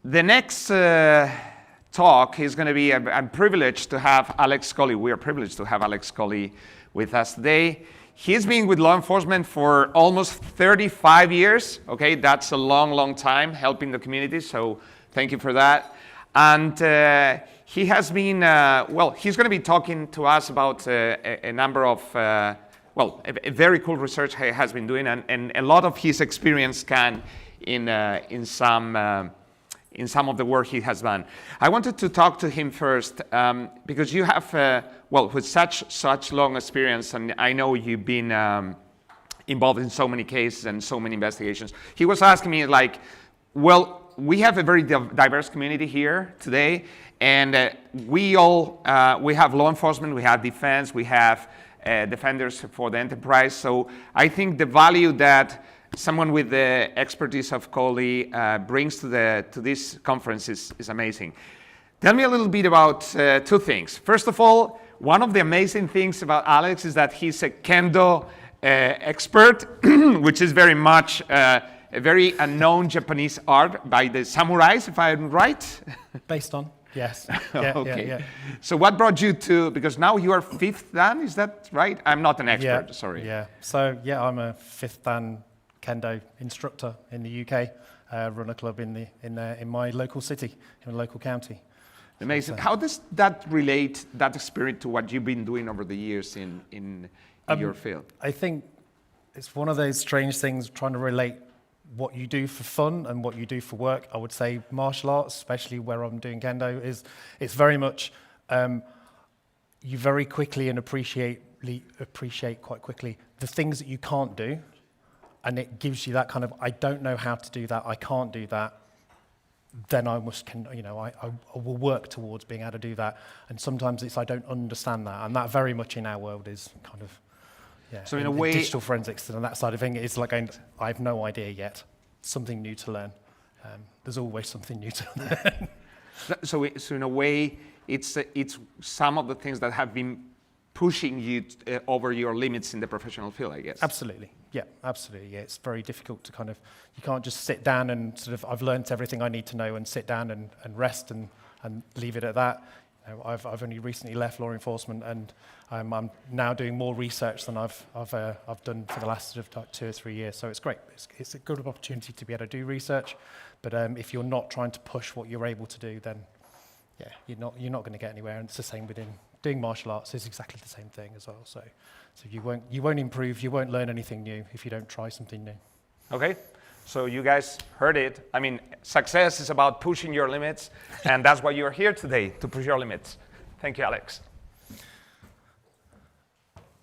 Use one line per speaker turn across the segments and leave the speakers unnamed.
The next talk is going to be, I'm privileged to have Alex Coley. We are privileged to have Alex Coley with us today. He's been with law enforcement for almost 35 years. Okay, that's a long, long time helping the community, so thank you for that. And he has been, he's going to be talking to us about a number of, a very cool research he has been doing, and a lot of his experience can in some of the work he has done. I wanted to talk to him first because you have, with such long experience, and I know you've been involved in so many cases and so many investigations. He was asking me like, we have a very diverse community here today, and we have law enforcement, we have defense, we have defenders for the enterprise. So I think the value that someone with the expertise of Coley brings to this conference is amazing. Tell me a little bit about two things. First of all, one of the amazing things about Alex is that he's a kendo expert, which is very much a very unknown Japanese art by the samurais, if I'm right?
Based on, yes.
Okay.
Yeah.
So what brought you to, because now you are 5th Dan, is that right? I'm not an expert, sorry.
Yeah, so I'm a 5th Dan kendo instructor in the UK, run a club in my local city, in a local county.
Amazing. So, how does that relate, that experience, to what you've been doing over the years in your field? I think
it's one of those strange things, trying to relate what you do for fun and what you do for work. I would say martial arts, especially where I'm doing kendo, it's very much, you very quickly and appreciate quite quickly the things that you can't do. And it gives you that kind of, I don't know how to do that, I can't do that, then I will work towards being able to do that. And sometimes it's, I don't understand that. And that very much in our world is kind of,
so in a way,
digital forensics and that side of thing, it's like going, I have no idea yet, something new to learn. There's always something new to learn.
So in a way, it's some of the things that have been pushing you over your limits in the professional field, I guess.
Absolutely. Yeah, absolutely. Yeah, it's very difficult to kind of, you can't just sit down and sort of, I've learned everything I need to know and sit down and rest and leave it at that. You know, I've only recently left law enforcement, and I'm now doing more research than I've done for the last sort of 2 or 3 years. So it's great. It's a good opportunity to be able to do research, but if you're not trying to push what you're able to do, then you're not going to get anywhere. And it's the same within doing martial arts. Is exactly the same thing as well. So you won't improve, you won't learn anything new if you don't try something new.
Okay, so you guys heard it. I mean, success is about pushing your limits, and that's why you're here today, to push your limits. Thank you, Alex.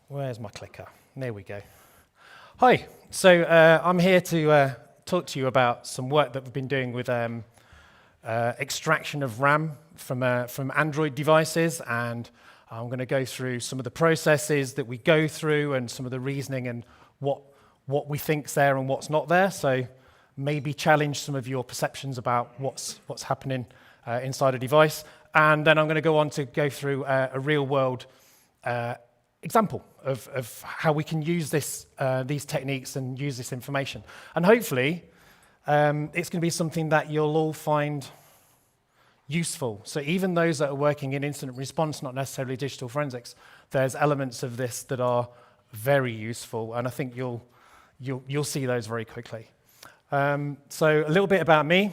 Where's my clicker? There we go. Hi, so I'm here to talk to you about some work that we've been doing with extraction of RAM from Android devices, and I'm going to go through some of the processes that we go through and some of the reasoning and what we think's there and what's not there. So maybe challenge some of your perceptions about what's happening inside a device. And then I'm going to go on to go through a real-world example of how we can use these techniques and use this information. And hopefully, it's going to be something that you'll all find useful. So even those that are working in incident response, not necessarily digital forensics, there's elements of this that are very useful, and I think you'll see those very quickly. So a little bit about me.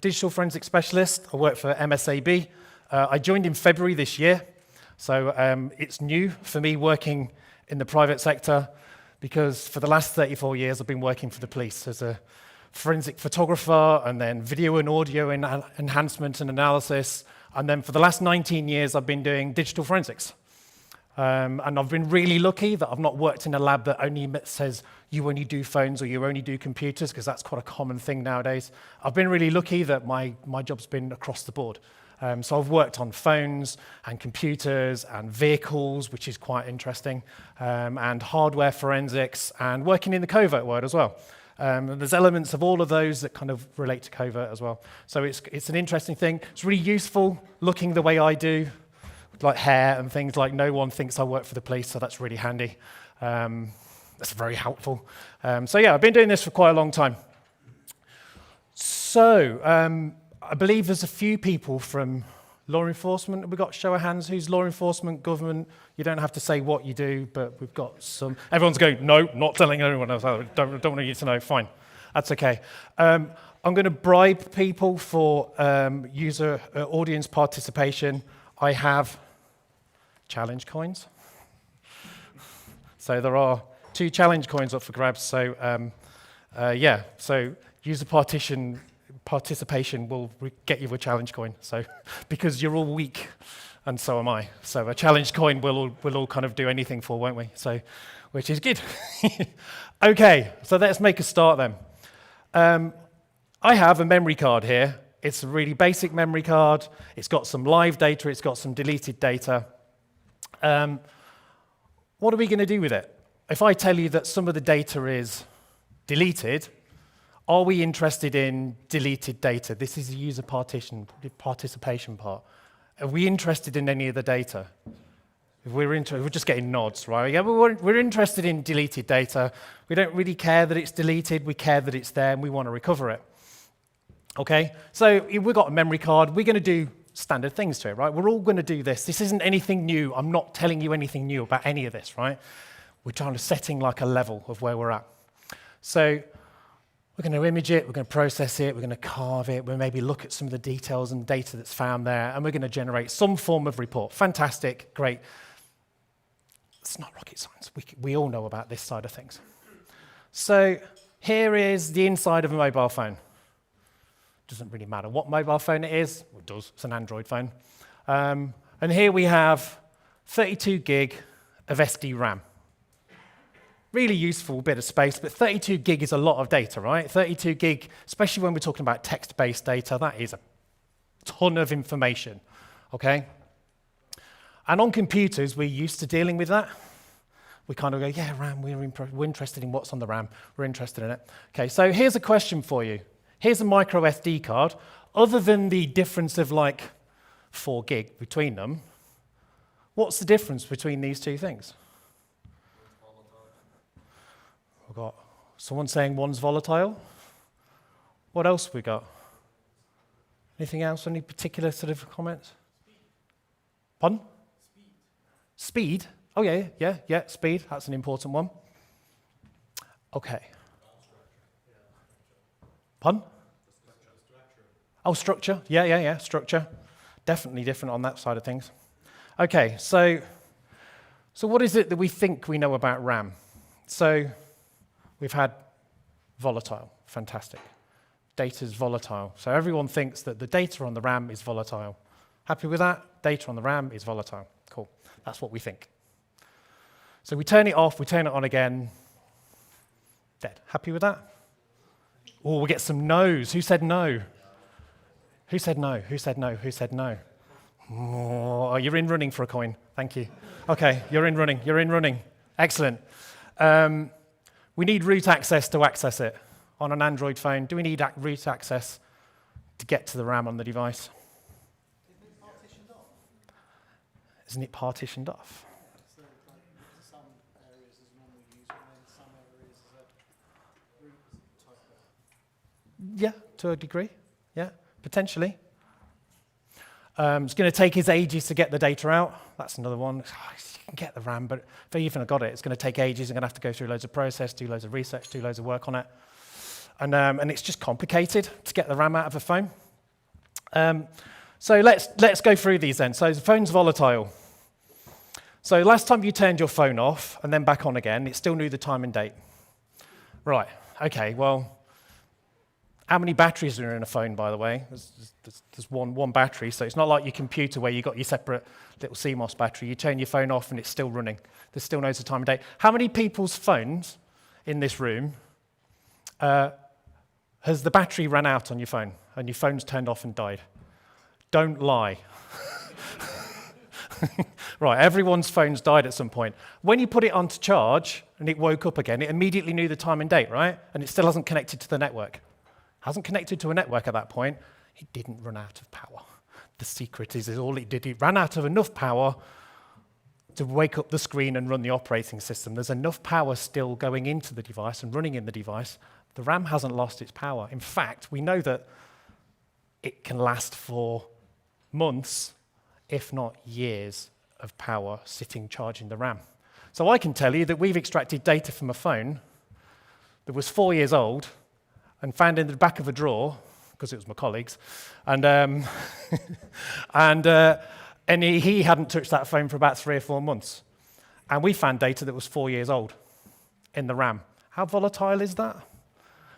Digital forensics specialist. I work for MSAB. I joined in February this year, so it's new for me working in the private sector, because for the last 34 years I've been working for the police as a forensic photographer, and then video and audio enhancement and analysis. And then for the last 19 years, I've been doing digital forensics. And I've been really lucky that I've not worked in a lab that only says you only do phones or you only do computers, because that's quite a common thing nowadays. I've been really lucky that my job's been across the board. So I've worked on phones and computers and vehicles, which is quite interesting, and hardware forensics, and working in the covert world as well. There's elements of all of those that kind of relate to covert as well. So it's an interesting thing. It's really useful looking the way I do, with like hair and things. Like, no one thinks I work for the police, so that's really handy. That's very helpful. So yeah, I've been doing this for quite a long time. So, I believe there's a few people from law enforcement. We've got show of hands. Who's law enforcement, government? You don't have to say what you do, but we've got some. Everyone's going, no, not telling anyone else. I don't want you to know. Fine. That's okay. I'm going to bribe people for user audience participation. I have challenge coins. So there are 2 challenge coins up for grabs. So yeah, so user participation will get you a challenge coin. So because you're all weak, and so am I. So a challenge coin we'll all kind of do anything for, won't we? So, which is good. Okay, so let's make a start then. I have a memory card here. It's a really basic memory card. It's got some live data. It's got some deleted data. What are we going to do with it? If I tell you that some of the data is deleted, are we interested in deleted data? This is a user participation part. Are we interested in any of the data? If we're just getting nods, right? Yeah, but we're interested in deleted data. We don't really care that it's deleted. We care that it's there, and we want to recover it. Okay? So we've got a memory card. We're going to do standard things to it, right? We're all going to do this. This isn't anything new. I'm not telling you anything new about any of this, right? We're trying to setting like a level of where we're at. So we're going to image it, we're going to process it, we're going to carve it, we'll maybe look at some of the details and data that's found there, and we're going to generate some form of report. Fantastic, great. It's not rocket science. We all know about this side of things. So here is the inside of a mobile phone. Doesn't really matter what mobile phone it is. Well, it does. It's an Android phone. And here we have 32 gig of SD RAM. Really useful bit of space, but 32 gig is a lot of data, right? 32 gig, especially when we're talking about text-based data, that is a ton of information, okay? And on computers, we're used to dealing with that. We kind of go, yeah, RAM, we're interested in what's on the RAM. We're interested in it. Okay, so here's a question for you. Here's a micro SD card. Other than the difference of like 4 gig between them, what's the difference between these two things? We've got someone saying one's volatile. What else have we got? Anything else? Any particular sort of comments? Pardon? Speed? Oh, yeah, speed. That's an important one. Okay. Pardon? Oh, structure. Yeah, structure. Definitely different on that side of things. Okay, so what is it that we think we know about RAM? So we've had volatile. Fantastic. Data's volatile. So everyone thinks that the data on the RAM is volatile. Happy with that? Data on the RAM is volatile. Cool. That's what we think. So we turn it off, we turn it on again. Dead. Happy with that? Oh, we get some no's. Who said no? Who said no? Who said no? Who said no? Oh, you're in running for a coin. Thank you. Okay, you're in running. You're in running. Excellent. We need root access to access it. On an Android phone, do we need root access to get to the RAM on the device? Isn't it partitioned off?
So some areas is normal use, and then some areas is a root type of.
Yeah, to a degree. Yeah, potentially. It's going to take us ages to get the data out. That's another one. You can get the RAM, but if I even got it, it's going to take ages. I'm going to have to go through loads of process, do loads of research, do loads of work on it. And it's just complicated to get the RAM out of a phone. So let's go through these then. So the phone's volatile. So last time you turned your phone off and then back on again, it still knew the time and date. Right, okay, well, how many batteries are in a phone, by the way? There's one battery, so it's not like your computer where you've got your separate little CMOS battery. You turn your phone off and it's still running. It still knows the time and date. How many people's phones in this room has the battery run out on your phone and your phone's turned off and died? Don't lie. Right, everyone's phone's died at some point. When you put it onto charge and it woke up again, it immediately knew the time and date, right? And it still hasn't connected to the network. Hasn't connected to a network at that point. It didn't run out of power. The secret is all it did. It ran out of enough power to wake up the screen and run the operating system. There's enough power still going into the device and running in the device The RAM hasn't lost its power. In fact, we know that it can last for months, if not years, of power sitting charging the RAM. So I can tell you that we've extracted data from a phone that was 4 years old and found in the back of a drawer, because it was my colleague's, and he hadn't touched that phone for about 3 or 4 months. And we found data that was 4 years old in the RAM. How volatile is that?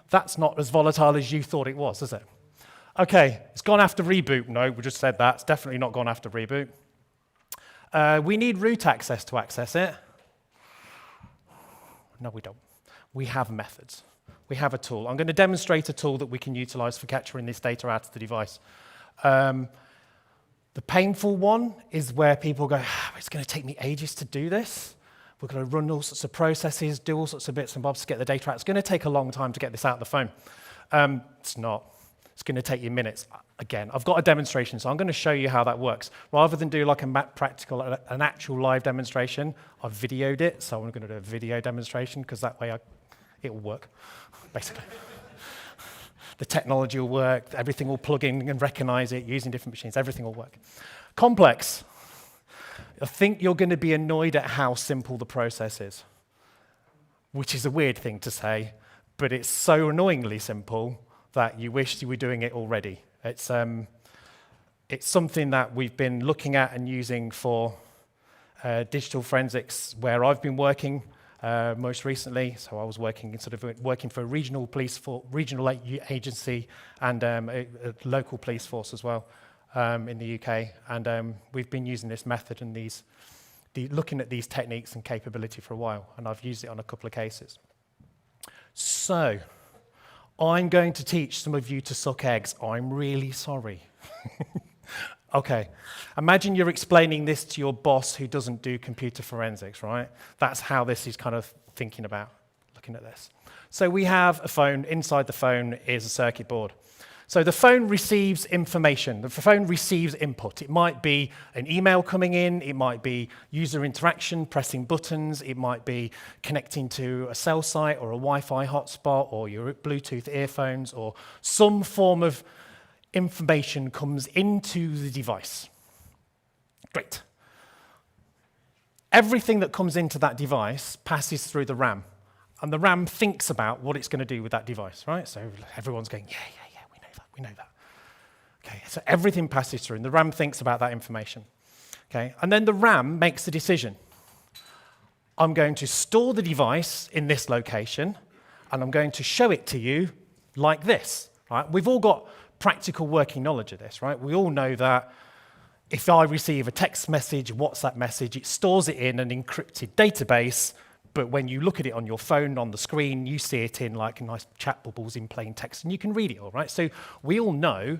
That's not as volatile as you thought it was, is it? Okay, it's gone after reboot. No, we just said that. It's definitely not gone after reboot. We need root access to access it. No, we don't. We have methods. We have a tool. I'm going to demonstrate a tool that we can utilize for capturing this data out of the device. The painful one is where people go, it's going to take me ages to do this. We're going to run all sorts of processes, do all sorts of bits and bobs to get the data out. It's going to take a long time to get this out of the phone. It's not. It's going to take you minutes. Again, I've got a demonstration, so I'm going to show you how that works. Rather than do like an actual live demonstration, I've videoed it, so I'm going to do a video demonstration, because that way it will work, basically. The technology will work, everything will plug in and recognize it using different machines, everything will work. Complex. I think you're going to be annoyed at how simple the process is, which is a weird thing to say, but it's so annoyingly simple that you wish you were doing it already. It's something that we've been looking at and using for digital forensics, where I've been working most recently. So I was working for a regional agency and a local police force as well in the UK. And we've been using this method and looking at these techniques and capability for a while, and I've used it on a couple of cases. So I'm going to teach some of you to suck eggs. I'm really sorry. Okay, imagine you're explaining this to your boss who doesn't do computer forensics, right? That's how this is kind of thinking about looking at this. So we have a phone. Inside the phone is a circuit board. So the phone receives information. The phone receives input. It might be an email coming in. It might be user interaction, pressing buttons. It might be connecting to a cell site or a Wi-Fi hotspot or your Bluetooth earphones, or some form of information comes into the device. Great. Everything that comes into that device passes through the RAM, and the RAM thinks about what it's going to do with that device, right? So everyone's going, yeah, we know that. Okay, so everything passes through, and the RAM thinks about that information. Okay, and then the RAM makes the decision. I'm going to store the device in this location, and I'm going to show it to you like this. Right? We've all got practical working knowledge of this, right? We all know that if I receive a text message, a WhatsApp message, it stores it in an encrypted database, but when you look at it on your phone, on the screen, you see it in like nice chat bubbles in plain text, and you can read it all, right? So we all know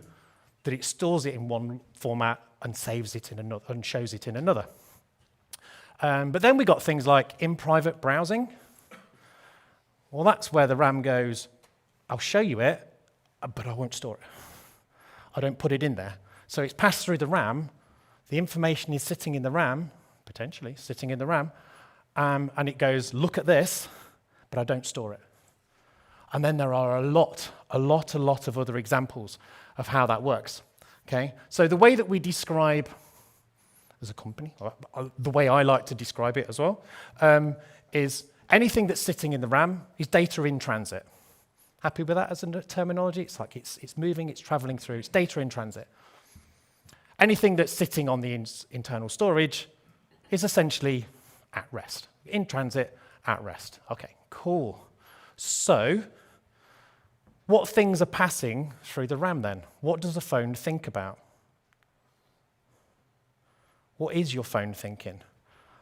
that it stores it in one format and saves it in another, and shows it in another. But then we got things like in private browsing. Well, that's where the RAM goes, I'll show you it, but I won't store it. I don't put it in there. So it's passed through the RAM. The information is sitting in the RAM, potentially sitting in the RAM, and it goes, look at this, but I don't store it. And then there are a lot of other examples of how that works. Okay? So the way that we describe as a company, the way I like to describe it as well, is anything that's sitting in the RAM is data in transit. Happy with that as a terminology? It's like it's moving, it's traveling through, it's data in transit. Anything that's sitting on the internal storage is essentially at rest. In transit, at rest. Okay, cool. So, what things are passing through the RAM then? What does a phone think about? What is your phone thinking?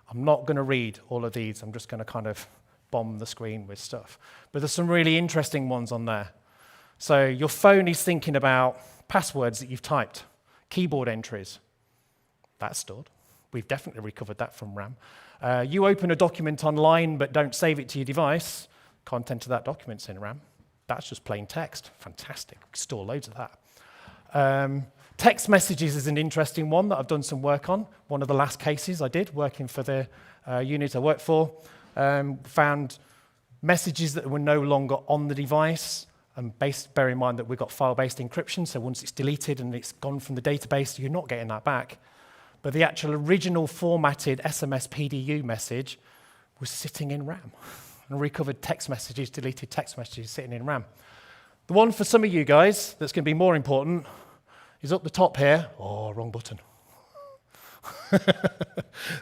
I'm not going to read all of these. I'm just going to kind of bomb the screen with stuff. But there's some really interesting ones on there. So your phone is thinking about passwords that you've typed, keyboard entries. That's stored. We've definitely recovered that from RAM. You open a document online but don't save it to your device, content of that document's in RAM. That's just plain text. Fantastic. Store loads of that. Text messages is an interesting one that I've done some work on. One of the last cases I did, working for the unit I work for, found messages that were no longer on the device, and bear in mind that we've got file-based encryption, so once it's deleted and it's gone from the database, you're not getting that back. But the actual original formatted SMS PDU message was sitting in RAM. And recovered text messages, deleted text messages sitting in RAM. The one for some of you guys that's going to be more important is up the top here. Oh, wrong button. The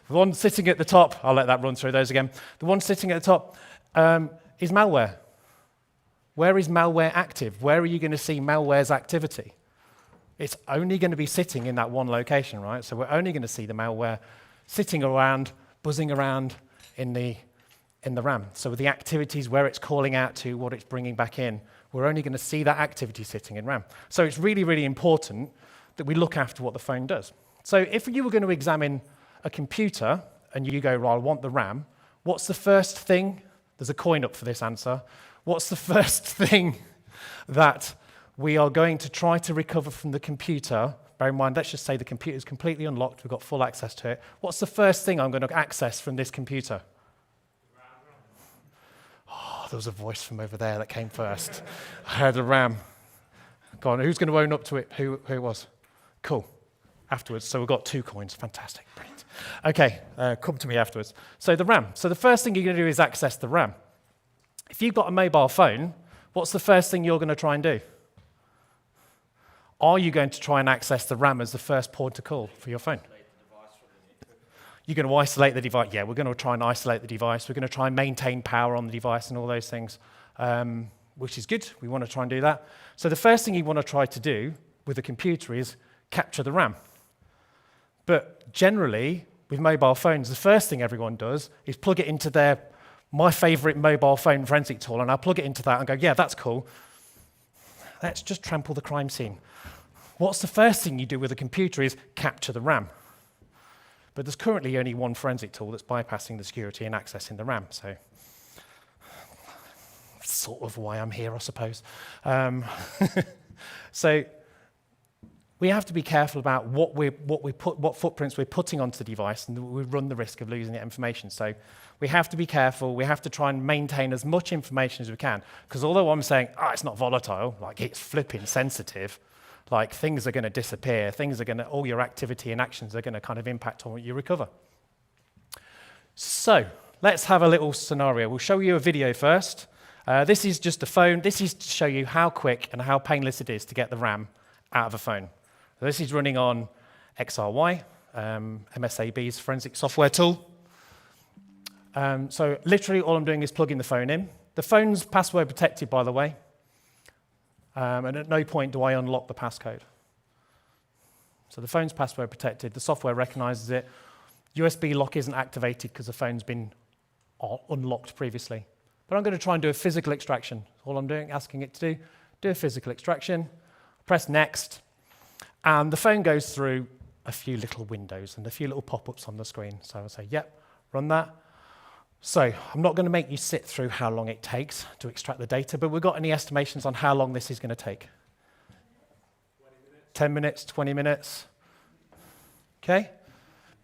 one sitting at the top, I'll let that run through those again. The one sitting at the top is malware. Where is malware active? Where are you going to see malware's activity? It's only going to be sitting in that one location, right? So we're only going to see the malware sitting around, buzzing around in the RAM. So the activities where it's calling out to, what it's bringing back in, we're only going to see that activity sitting in RAM. So it's really, really important that we look after what the phone does. So if you were going to examine a computer and you go, well, I want the RAM, what's the first thing? There's a coin up for this answer. What's the first thing that we are going to try to recover from the computer? Bear in mind, let's just say the computer is completely unlocked, we've got full access to it. What's the first thing I'm going to access from this computer? Oh, there was a voice from over there that came first. I heard the RAM. Go on, who's going to own up to it? Who it was? Cool. Afterwards, so we've got 2 coins. Fantastic, brilliant. Okay, come to me afterwards. So the RAM. So the first thing you're going to do is access the RAM. If you've got a mobile phone, what's the first thing you're going to try and do? Are you going to try and access the RAM as the first port of call for your phone? You're going to isolate the device. Yeah, we're going to try and isolate the device. We're going to try and maintain power on the device and all those things, which is good. We want to try and do that. So the first thing you want to try to do with a computer is capture the RAM. But generally, with mobile phones, the first thing everyone does is plug it into my favorite mobile phone forensic tool, and I'll plug it into that and go, yeah, that's cool. Let's just trample the crime scene. What's the first thing you do with a computer is capture the RAM. But there's currently only one forensic tool that's bypassing the security and accessing the RAM, so that's sort of why I'm here, I suppose. So we have to be careful about what footprints we're putting onto the device, and we run the risk of losing that information. So we have to be careful. We have to try and maintain as much information as we can. Because although I'm saying, it's not volatile, like it's flipping sensitive, like things are going to disappear, all your activity and actions are going to kind of impact on what you recover. So let's have a little scenario. We'll show you a video first. This is just a phone. This is to show you how quick and how painless it is to get the RAM out of a phone. So this is running on XRY, MSAB's forensic software tool. So literally all I'm doing is plugging the phone in. The phone's password protected, by the way. And at no point do I unlock the passcode. So the phone's password protected. The software recognizes it. USB lock isn't activated because the phone's been unlocked previously. But I'm going to try and do a physical extraction. All I'm doing, asking it to do a physical extraction. Press next. And the phone goes through a few little windows and a few little pop-ups on the screen. So I'll say, yep, run that. So I'm not going to make you sit through how long it takes to extract the data, but we've got any estimations on how long this is going to take? 10 minutes, 20 minutes? Okay,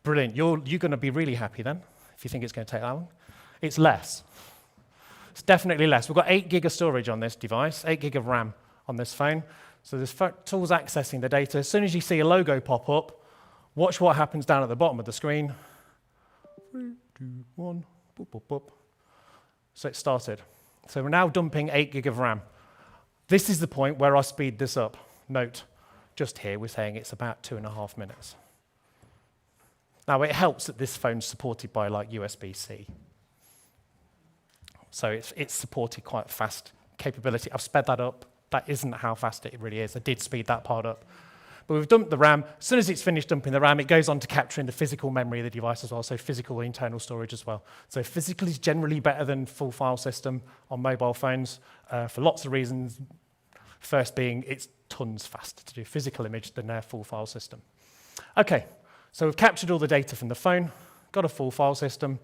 brilliant. You're going to be really happy then, if you think it's going to take that long. It's less. It's definitely less. We've got 8 gig of storage on this device, 8 gig of RAM on this phone. So this tool's accessing the data. As soon as you see a logo pop up, watch what happens down at the bottom of the screen. 3, 2, 1, boop, boop, boop. So it started. So we're now dumping 8 gig of RAM. This is the point where I speed this up. Note, just here we're saying it's about 2.5 minutes. Now it helps that this phone's supported by like USB-C. So it's supported quite fast capability. I've sped that up. That isn't how fast it really is. I did speed that part up. But we've dumped the RAM. As soon as it's finished dumping the RAM, it goes on to capturing the physical memory of the device as well, so physical internal storage as well. So physical is generally better than full file system on mobile phones for lots of reasons. First being, it's tons faster to do physical image than their full file system. Okay, so we've captured all the data from the phone, got a full file system.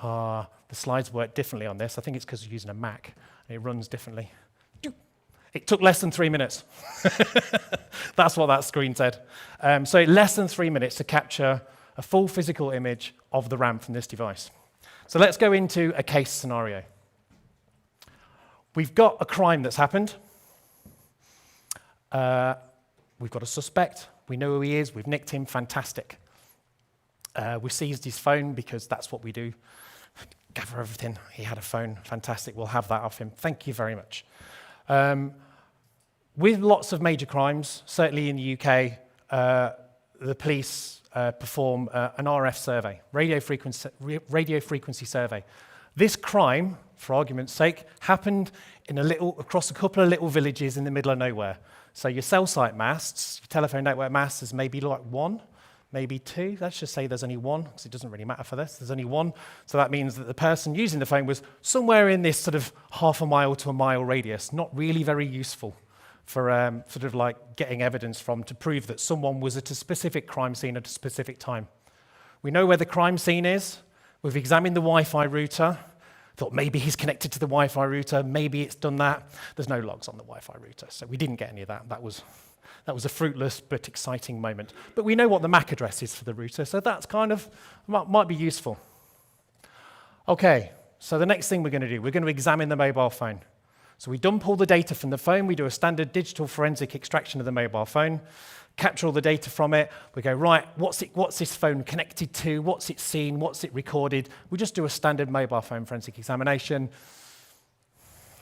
The slides work differently on this. I think it's because we're using a Mac, and it runs differently. It took less than 3 minutes. That's what that screen said. So less than 3 minutes to capture a full physical image of the RAM from this device. So let's go into a case scenario. we've got a crime that's happened. We've got a suspect. We know who he is. We've nicked him. Fantastic. We seized his phone because that's what we do. Gather everything. He had a phone. Fantastic. We'll have that off him. Thank you very much. With lots of major crimes, certainly in the UK, the police perform an RF survey, radio frequency survey. This crime, for argument's sake, happened across a couple of little villages in the middle of nowhere. So your cell site masts, your telephone network masts is maybe like 1, maybe 2. Let's just say there's only 1, because it doesn't really matter for this. There's only 1. So that means that the person using the phone was somewhere in this sort of half a mile to a mile radius, not really very useful for sort of like getting evidence from to prove that someone was at a specific crime scene at a specific time. We know where the crime scene is. We've examined the Wi-Fi router. Thought maybe he's connected to the Wi-Fi router. Maybe it's done that. There's no logs on the Wi-Fi router, so we didn't get any of that. That was a fruitless but exciting moment. But we know what the MAC address is for the router, so that's kind of might be useful. Okay, so the next thing we're going to do, we're going to examine the mobile phone. So we dump all the data from the phone. We do a standard digital forensic extraction of the mobile phone, capture all the data from it. We go, right, what's this phone connected to? What's it seen? What's it recorded? We just do a standard mobile phone forensic examination.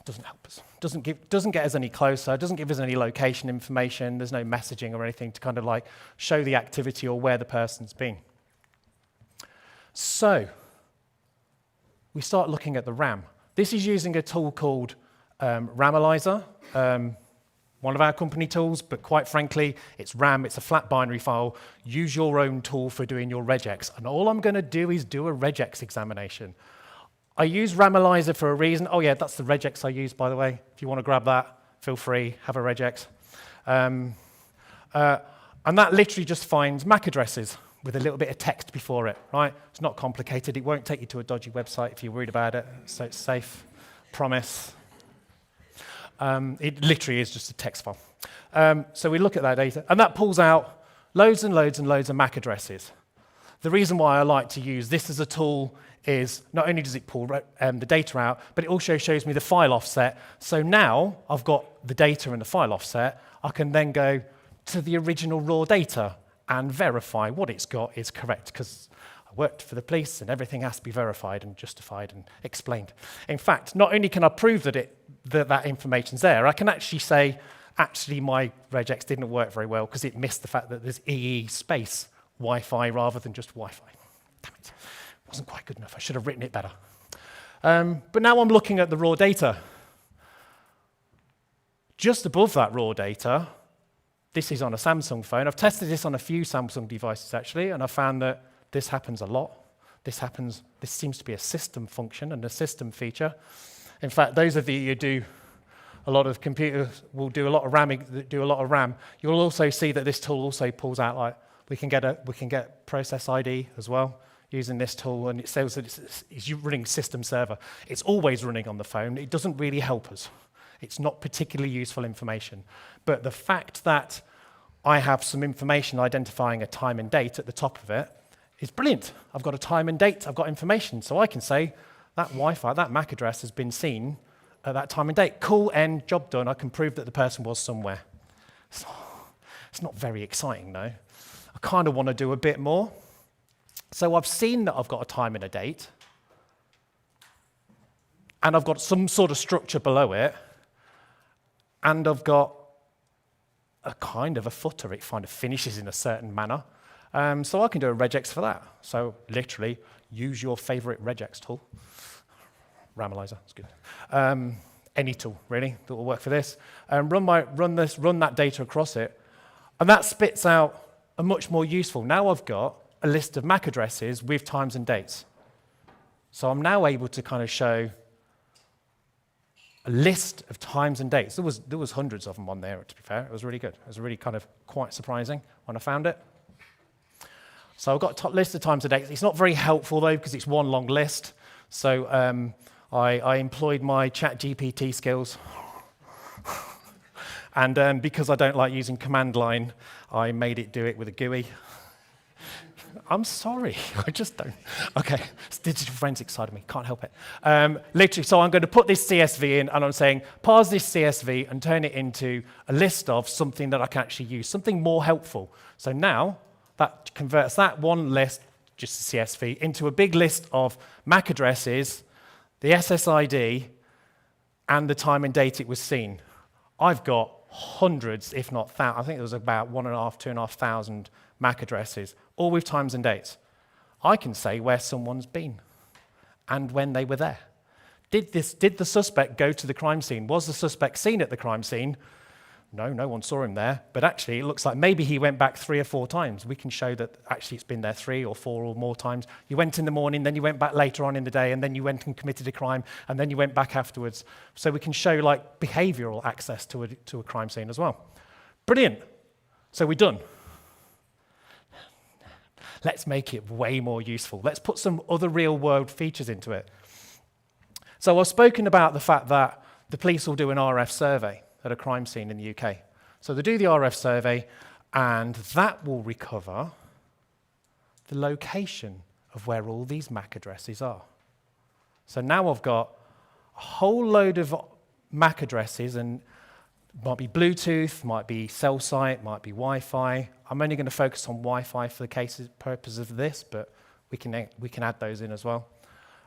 Doesn't help us. Doesn't get us any closer. Doesn't give us any location information. There's no messaging or anything to kind of like show the activity or where the person's been. So we start looking at the RAM. This is using a tool called Ramalyzer, one of our company tools, but quite frankly, it's RAM, it's a flat binary file. Use your own tool for doing your regex. And all I'm going to do is do a regex examination. I use Ramalyzer for a reason. Oh yeah, that's the regex I use, by the way. If you want to grab that, feel free, have a regex. And that literally just finds MAC addresses with a little bit of text before it, right? It's not complicated. It won't take you to a dodgy website if you're worried about it, so it's safe. Promise. It literally is just a text file. So we look at that data, and that pulls out loads and loads and loads of MAC addresses. The reason why I like to use this as a tool is not only does it pull the data out, but it also shows me the file offset. So now I've got the data and the file offset. I can then go to the original raw data and verify what it's got is correct, because I worked for the police and everything has to be verified and justified and explained. In fact, not only can I prove that that information's there, I can actually say, actually my regex didn't work very well because it missed the fact that there's EE space Wi-Fi rather than just Wi-Fi. Damn it, it wasn't quite good enough. I should have written it better. But now I'm looking at the raw data. Just above that raw data, this is on a Samsung phone. I've tested this on a few Samsung devices actually, and I found that this happens a lot. This seems to be a system function and a system feature. In fact, those of you who do a lot of computers will do a lot of RAM. You'll also see that this tool also pulls out like we can get process ID as well using this tool, and it says that it's running system server. It's always running on the phone. It doesn't really help us. It's not particularly useful information. But the fact that I have some information identifying a time and date at the top of it is brilliant. I've got a time and date. I've got information, so I can say that Wi-Fi, that MAC address has been seen at that time and date. Cool, end, job done. I can prove that the person was somewhere. It's not very exciting, though. I kind of want to do a bit more. So I've seen that I've got a time and a date, and I've got some sort of structure below it, and I've got a kind of a footer. It kind of finishes in a certain manner. So I can do a regex for that. So literally, use your favorite regex tool. Ramalyzer, it's good. Any tool, really, that will work for this. Run that data across it, and that spits out a much more useful. Now I've got a list of MAC addresses with times and dates. So I'm now able to kind of show a list of times and dates. There was hundreds of them on there, to be fair. It was really good. It was really kind of quite surprising when I found it. So I've got a top list of times and dates. It's not very helpful, though, because it's one long list. So I employed my ChatGPT skills. And because I don't like using command line, I made it do it with a GUI. I'm sorry, I just don't. Okay, it's digital forensics side of me, can't help it. Literally, so I'm going to put this CSV in, and I'm saying, parse this CSV and turn it into a list of something that I can actually use, something more helpful. So now, that converts that one list, just a CSV, into a big list of MAC addresses, the SSID, and the time and date it was seen. I've got hundreds, if not thousands, I think there was about 1,500, 2,500 MAC addresses, all with times and dates. I can say where someone's been and when they were there. Did the suspect go to the crime scene? Was the suspect seen at the crime scene? No, no one saw him there. But actually, it looks like maybe he went back 3 or 4 times. We can show that actually it's been there 3 or 4 or more times. You went in the morning, then you went back later on in the day, and then you went and committed a crime, and then you went back afterwards. So we can show like behavioral access to a crime scene as well. Brilliant. So we're done. Let's make it way more useful. Let's put some other real-world features into it. So I've spoken about the fact that the police will do an RF survey at a crime scene in the UK. So they do the RF survey, and that will recover the location of where all these MAC addresses are. So now I've got a whole load of MAC addresses, and might be Bluetooth, might be cell site, might be Wi-Fi. I'm only going to focus on Wi-Fi for the purpose of this, but we can add those in as well.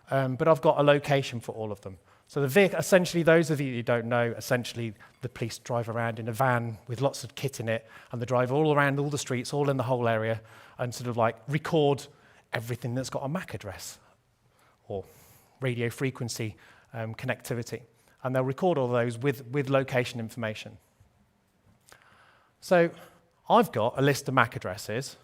But I've got a location for all of them. So the vehicle, essentially, those of you who don't know, essentially the police drive around in a van with lots of kit in it, and they drive all around all the streets, all in the whole area, and sort of like record everything that's got a MAC address or radio frequency connectivity. And they'll record all those with location information. So I've got a list of MAC addresses,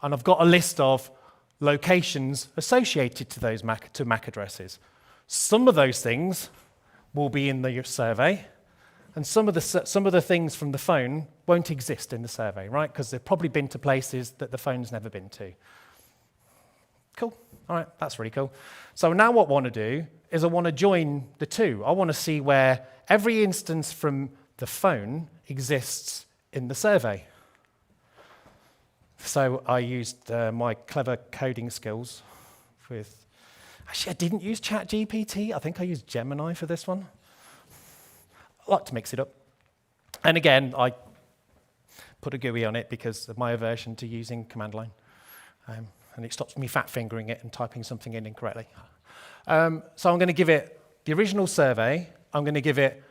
and I've got a list of locations associated to those MAC addresses. Some of those things will be in the survey, and some of the things from the phone won't exist in the survey, right? Because they've probably been to places that the phone's never been to. Cool. All right, that's really cool. So now what I want to do is I want to join the two. I want to see where every instance from the phone exists in the survey. So I used my clever coding skills with... Actually, I didn't use ChatGPT. I think I used Gemini for this one. I like to mix it up. And again, I put a GUI on it because of my aversion to using command line. And it stops me fat-fingering it and typing something in incorrectly. So I'm going to give it the original survey. I'm going to give it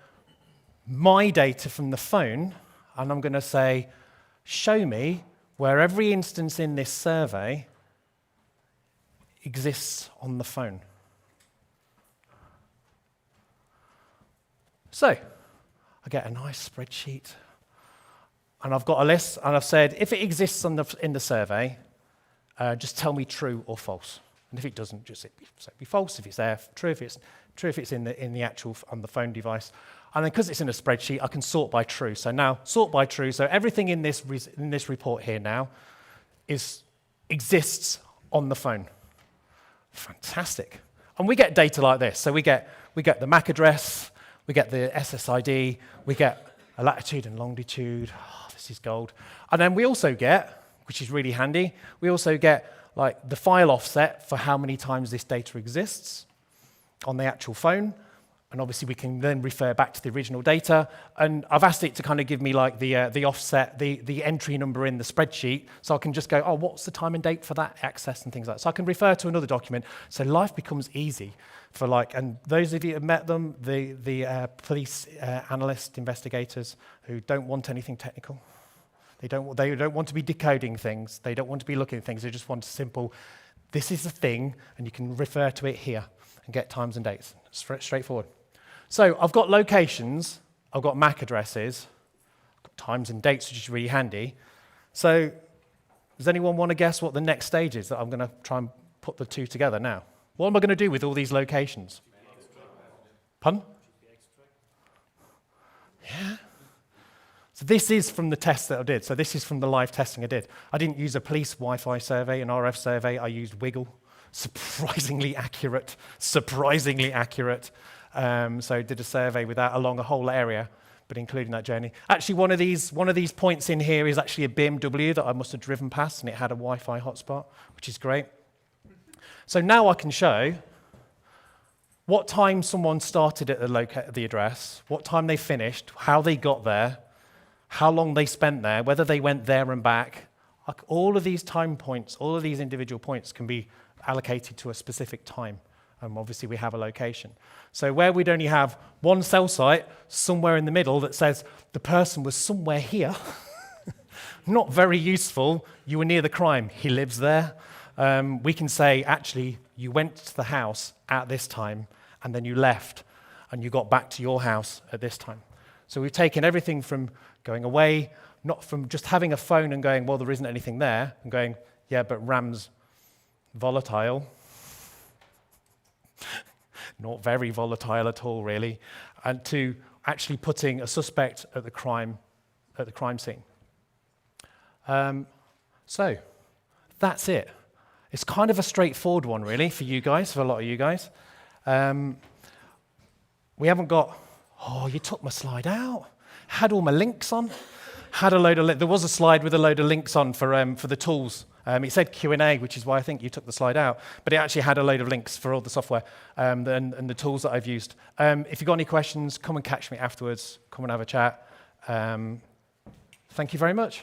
my data from the phone. And I'm going to say, show me where every instance in this survey exists on the phone. So I get a nice spreadsheet, and I've got a list, and I've said, if it exists in the survey, just tell me true or false. And if it doesn't, just say be false if it's there, true if it's in the actual on the phone device. And then because it's in a spreadsheet, I can sort by true. So now sort by true. So everything in this report here now exists on the phone. Fantastic. And we get data like this. So we get the MAC address, we get the SSID, we get a latitude and longitude. Oh, this is gold. And then we also get, which is really handy, we also get like the file offset for how many times this data exists on the actual phone. And obviously we can then refer back to the original data. And I've asked it to kind of give me like the offset, the entry number in the spreadsheet. So I can just go, oh, what's the time and date for that access and things like that. So I can refer to another document. So life becomes easy for like, and those of you who have met them, the police analysts, investigators who don't want anything technical. They don't want to be decoding things. They don't want to be looking at things. They just want a simple, this is the thing, and you can refer to it here and get times and dates. Straightforward. So I've got locations, I've got MAC addresses, I've got times and dates, which is really handy. So does anyone want to guess what the next stage is that I'm going to try and put the two together now? What am I going to do with all these locations? Pardon? Yeah. So this is from the test that I did. So this is from the live testing I did. I didn't use a police Wi-Fi survey, an RF survey. I used Wiggle. Surprisingly accurate. So I did a survey with that along a whole area. but including that journey. Actually, one of these points in here is actually a BMW that I must have driven past, and it had a Wi-Fi hotspot, which is great. So now I can show what time someone started at the address, what time they finished, how they got there, how long they spent there, whether they went there and back. Like all of these time points, all of these individual points can be allocated to a specific time. Obviously, we have a location. So where we'd only have one cell site somewhere in the middle that says the person was somewhere here, not very useful, you were near the crime, he lives there. We can say, actually, you went to the house at this time, and then you left, and you got back to your house at this time. So we've taken everything from going away, not from just having a phone and going, well, there isn't anything there, and going, yeah, but RAM's volatile. Not very volatile at all, really, and to actually putting a suspect at the crime scene. So that's it. It's kind of a straightforward one, really, for you guys, for a lot of you guys. We haven't got, oh, you took my slide out. Had all my links on. Had a load of there was a slide with a load of links on for the tools. It said Q&A, which is why I think you took the slide out, but it actually had a load of links for all the software and the tools that I've used. If you've got any questions, come and catch me afterwards. Come and have a chat. Thank you very much.